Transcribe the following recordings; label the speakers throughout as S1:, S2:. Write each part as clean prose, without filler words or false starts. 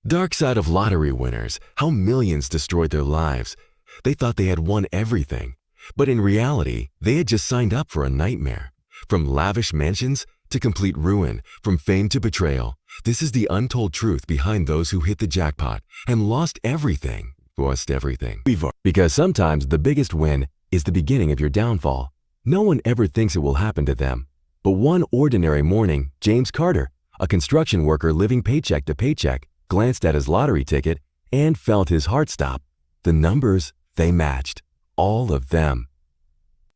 S1: Dark side of lottery winners, how millions destroyed their lives. They thought they had won everything, but in reality, they had just signed up for a nightmare. From lavish mansions to complete ruin, from fame to betrayal, this is the untold truth behind those who hit the jackpot and lost everything. Because sometimes the biggest win is the beginning of your downfall. No one ever thinks it will happen to them. But one ordinary morning, James Carter, a construction worker living paycheck to paycheck, glanced at his lottery ticket and felt his heart stop. The numbers, they matched. All of them.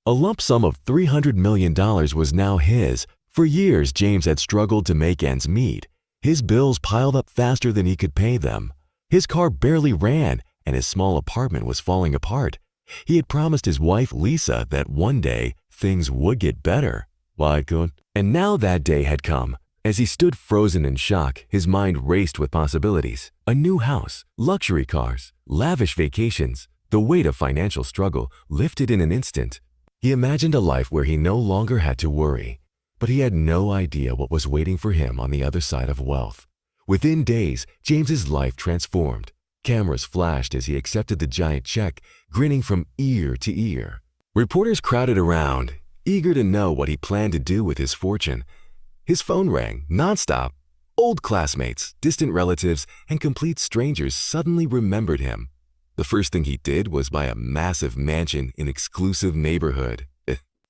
S1: A lump sum of $300 million was now his. For years, James had struggled to make ends meet. His bills piled up faster than he could pay them. His car barely ran, and his small apartment was falling apart. He had promised his wife, Lisa, that one day things would get better. And now that day had come. As he stood frozen in shock, his mind raced with possibilities. A new house, luxury cars, lavish vacations. The weight of financial struggle lifted in an instant. He imagined a life where he no longer had to worry. But he had no idea what was waiting for him on the other side of wealth. Within days, James's life transformed. Cameras flashed as he accepted the giant check, grinning from ear to ear. Reporters crowded around, eager to know what he planned to do with his fortune. His phone rang nonstop. Old classmates, distant relatives, and complete strangers suddenly remembered him. The first thing he did was buy a massive mansion in an exclusive neighborhood.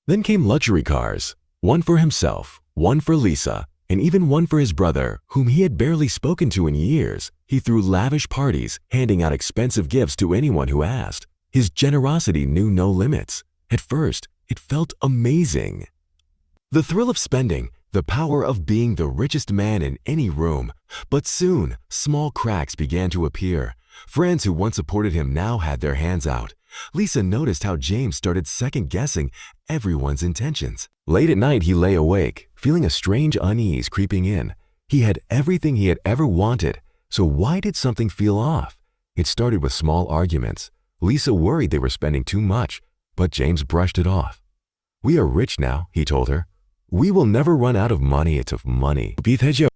S1: Then came luxury cars, one for himself, one for Lisa, and even one for his brother, whom he had barely spoken to in years. He threw lavish parties, handing out expensive gifts to anyone who asked. His generosity knew no limits. At first, it felt amazing. The thrill of spending, the power of being the richest man in any room. But soon, small cracks began to appear. Friends who once supported him now had their hands out. Lisa noticed how James started second-guessing everyone's intentions. Late at night, he lay awake, feeling a strange unease creeping in. He had everything he had ever wanted, so why did something feel off? It started with small arguments. Lisa worried they were spending too much, but James brushed it off. "We are rich now," he told her. "We will never run out of money. It's of money."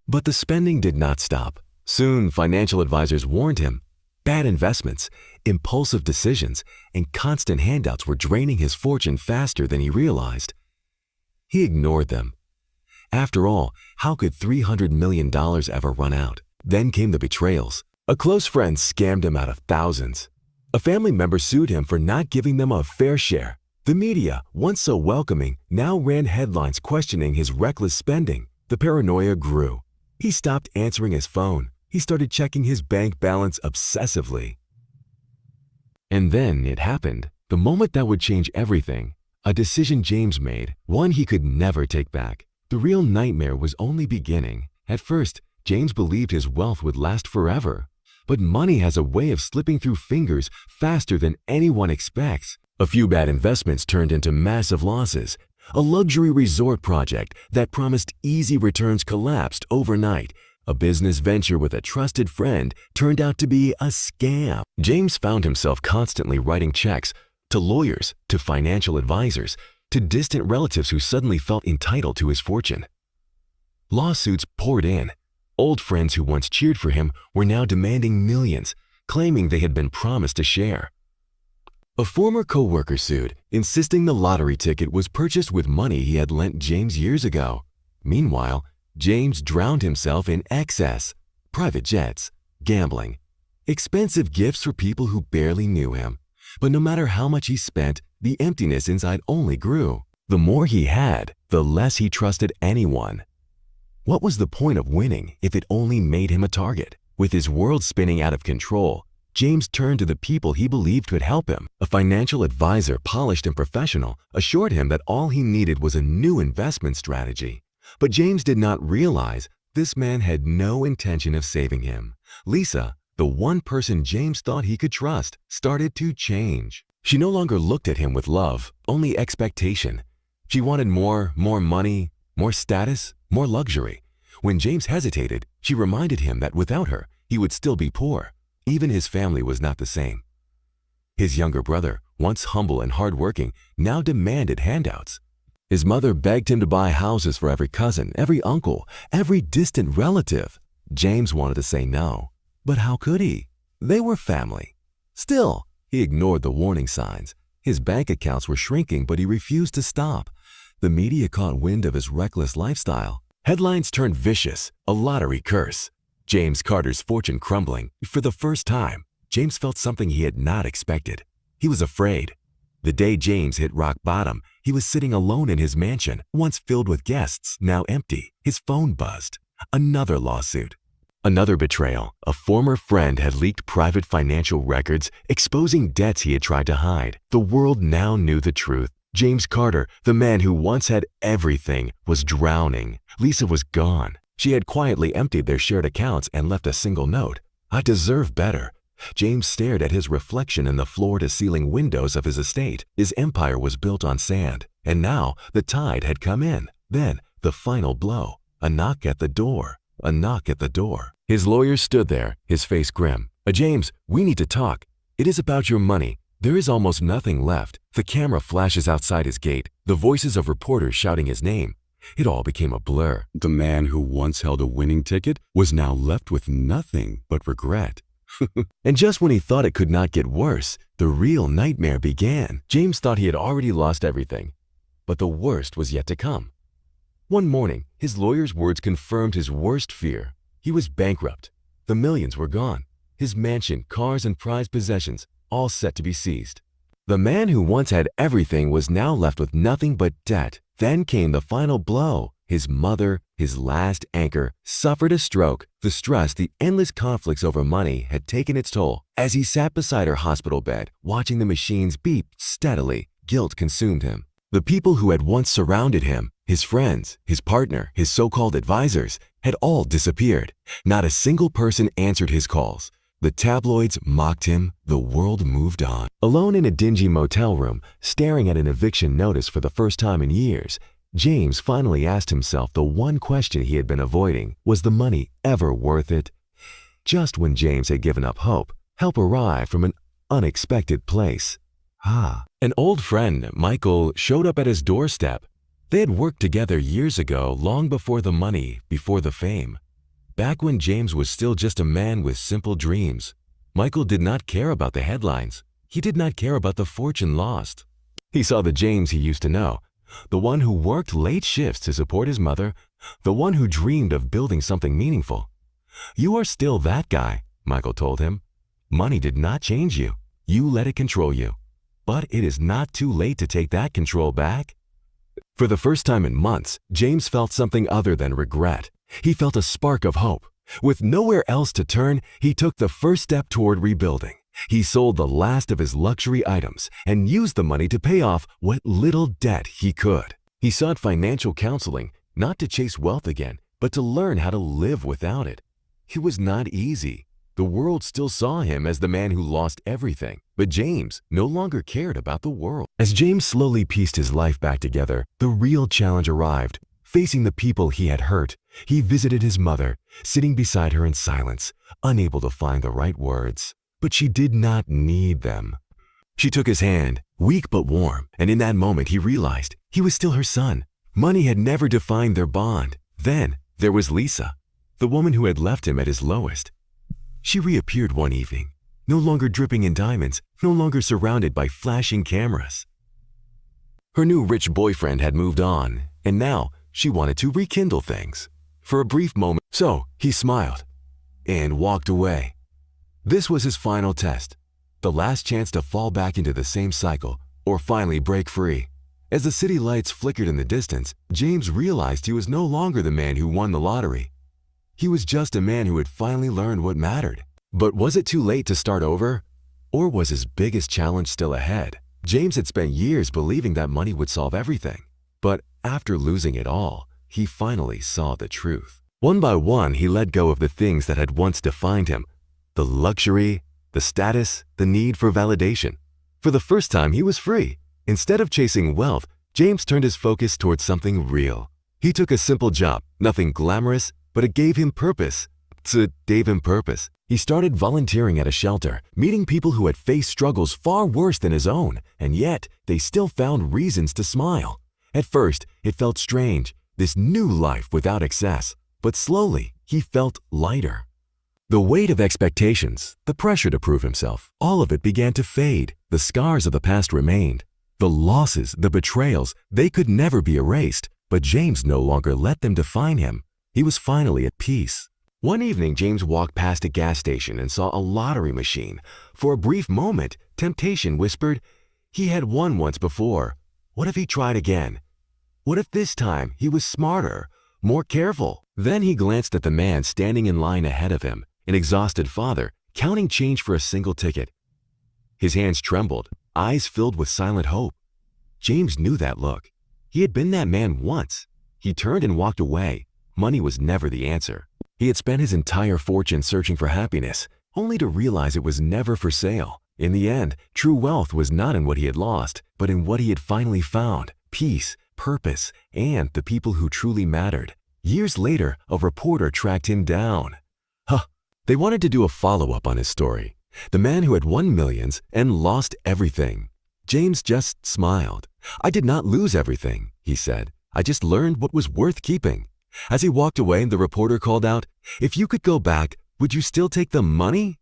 S1: But the spending did not stop. Soon, financial advisors warned him. Bad investments, impulsive decisions, and constant handouts were draining his fortune faster than he realized. He ignored them. After all, how could $300 million ever run out? Then came the betrayals. A close friend scammed him out of thousands. A family member sued him for not giving them a fair share. The media, once so welcoming, now ran headlines questioning his reckless spending. The paranoia grew. He stopped answering his phone. He started checking his bank balance obsessively. And then it happened. The moment that would change everything. A decision James made, one he could never take back. The real nightmare was only beginning. At first, James believed his wealth would last forever. But money has a way of slipping through fingers faster than anyone expects. A few bad investments turned into massive losses. A luxury resort project that promised easy returns collapsed overnight. A business venture with a trusted friend turned out to be a scam. James found himself constantly writing checks to lawyers, to financial advisors, to distant relatives who suddenly felt entitled to his fortune. Lawsuits poured in. Old friends who once cheered for him were now demanding millions, claiming they had been promised a share. A former co-worker sued, insisting the lottery ticket was purchased with money he had lent James years ago. Meanwhile, James drowned himself in excess, private jets, gambling, expensive gifts for people who barely knew him. But no matter how much he spent, the emptiness inside only grew. The more he had, the less he trusted anyone. What was the point of winning if it only made him a target? With his world spinning out of control, James turned to the people he believed could help him. A financial advisor, polished and professional, assured him that all he needed was a new investment strategy. But James did not realize this man had no intention of saving him. Lisa, the one person James thought he could trust, started to change. She no longer looked at him with love, only expectation. She wanted more money, more status, more luxury. When James hesitated, she reminded him that without her, he would still be poor. Even his family was not the same. His younger brother, once humble and hardworking, now demanded handouts. His mother begged him to buy houses for every cousin, every uncle, every distant relative. James wanted to say no. But how could he? They were family. Still, he ignored the warning signs. His bank accounts were shrinking, but he refused to stop. The media caught wind of his reckless lifestyle. Headlines turned vicious, a lottery curse. James Carter's fortune crumbling. For the first time, James felt something he had not expected. He was afraid. The day James hit rock bottom, he was sitting alone in his mansion, once filled with guests, now empty. His phone buzzed. Another lawsuit. Another betrayal. A former friend had leaked private financial records, exposing debts he had tried to hide. The world now knew the truth. James Carter, the man who once had everything, was drowning. Lisa was gone. She had quietly emptied their shared accounts and left a single note. "I deserve better." James stared at his reflection in the floor-to-ceiling windows of his estate. His empire was built on sand, and now the tide had come in. Then, the final blow. A knock at the door. A knock at the door. His lawyer stood there, his face grim. "James, we need to talk. It is about your money. There is almost nothing left." The camera flashes outside his gate, the voices of reporters shouting his name. It all became a blur. The man who once held a winning ticket was now left with nothing but regret. And just when he thought it could not get worse, the real nightmare began. James thought he had already lost everything, but the worst was yet to come. One morning, his lawyer's words confirmed his worst fear. He was bankrupt. The millions were gone. His mansion, cars, and prized possessions, all set to be seized. The man who once had everything was now left with nothing but debt. Then came the final blow. His mother, his last anchor, suffered a stroke. The stress, the endless conflicts over money had taken its toll. As he sat beside her hospital bed, watching the machines beep steadily, guilt consumed him. The people who had once surrounded him, his friends, his partner, his so-called advisors, had all disappeared. Not a single person answered his calls. The tabloids mocked him. The world moved on. Alone in a dingy motel room, staring at an eviction notice for the first time in years, James finally asked himself the one question he had been avoiding. Was the money ever worth it? Just when James had given up hope, help arrived from an unexpected place. An old friend, Michael, showed up at his doorstep. They had worked together years ago, long before the money, before the fame. Back when James was still just a man with simple dreams. Michael did not care about the headlines. He did not care about the fortune lost. He saw the James he used to know. The one who worked late shifts to support his mother, the one who dreamed of building something meaningful. "You are still that guy," Michael told him. "Money did not change you. You let it control you. But it is not too late to take that control back." For the first time in months, James felt something other than regret. He felt a spark of hope. With nowhere else to turn, he took the first step toward rebuilding. He sold the last of his luxury items and used the money to pay off what little debt he could. He sought financial counseling, not to chase wealth again, but to learn how to live without it. It was not easy. The world still saw him as the man who lost everything, but James no longer cared about the world. As James slowly pieced his life back together, the real challenge arrived. Facing the people he had hurt, he visited his mother, sitting beside her in silence, unable to find the right words. But she did not need them. She took his hand, weak but warm, and in that moment he realized he was still her son. Money had never defined their bond. Then there was Lisa, the woman who had left him at his lowest. She reappeared one evening, no longer dripping in diamonds, no longer surrounded by flashing cameras. Her new rich boyfriend had moved on, and now she wanted to rekindle things. For a brief moment, so he smiled and walked away. This was his final test, the last chance to fall back into the same cycle or finally break free. As the city lights flickered in the distance, James realized he was no longer the man who won the lottery. He was just a man who had finally learned what mattered. But was it too late to start over? Or was his biggest challenge still ahead? James had spent years believing that money would solve everything. But after losing it all, he finally saw the truth. One by one, he let go of the things that had once defined him. The luxury, the status, the need for validation. For the first time, he was free. Instead of chasing wealth, James turned his focus towards something real. He took a simple job, nothing glamorous, but it gave him purpose. He started volunteering at a shelter, meeting people who had faced struggles far worse than his own, and yet they still found reasons to smile. At first, it felt strange, this new life without excess, but slowly, he felt lighter. The weight of expectations, the pressure to prove himself, all of it began to fade. The scars of the past remained. The losses, the betrayals, they could never be erased, but James no longer let them define him. He was finally at peace. One evening, James walked past a gas station and saw a lottery machine. For a brief moment, temptation whispered, he had won once before. What if he tried again? What if this time he was smarter, more careful? Then he glanced at the man standing in line ahead of him, an exhausted father, counting change for a single ticket. His hands trembled, eyes filled with silent hope. James knew that look. He had been that man once. He turned and walked away. Money was never the answer. He had spent his entire fortune searching for happiness, only to realize it was never for sale. In the end, true wealth was not in what he had lost, but in what he had finally found: peace, purpose, and the people who truly mattered. Years later, a reporter tracked him down. They wanted to do a follow-up on his story. The man who had won millions and lost everything. James just smiled. "I did not lose everything," he said. "I just learned what was worth keeping." As he walked away, the reporter called out, "If you could go back, would you still take the money?"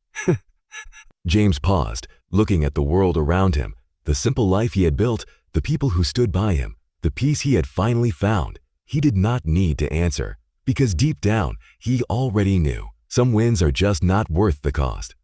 S1: James paused, looking at the world around him, the simple life he had built, the people who stood by him, the peace he had finally found. He did not need to answer, because deep down, he already knew some wins are just not worth the cost.